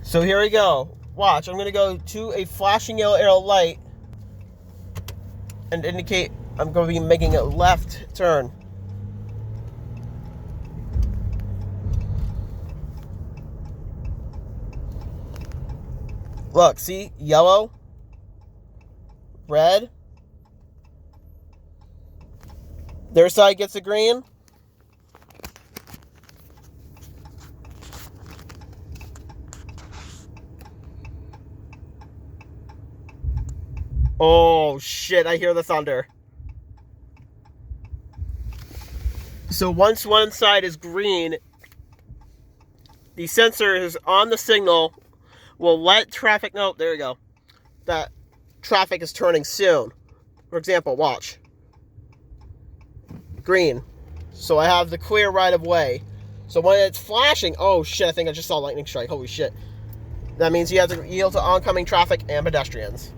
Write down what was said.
So here we go. Watch, I'm going to go to a flashing yellow arrow light and indicate I'm going to be making a left turn. Look, see? Yellow, red. Their side gets a green. Oh, shit, I hear the thunder. So once one side is green, the sensors on the signal will let traffic know, there you go, that traffic is turning soon. For example, watch. Green. So I have the clear right of way. So when it's flashing, oh shit, I think I just saw lightning strike, holy shit. That means you have to yield to oncoming traffic and pedestrians.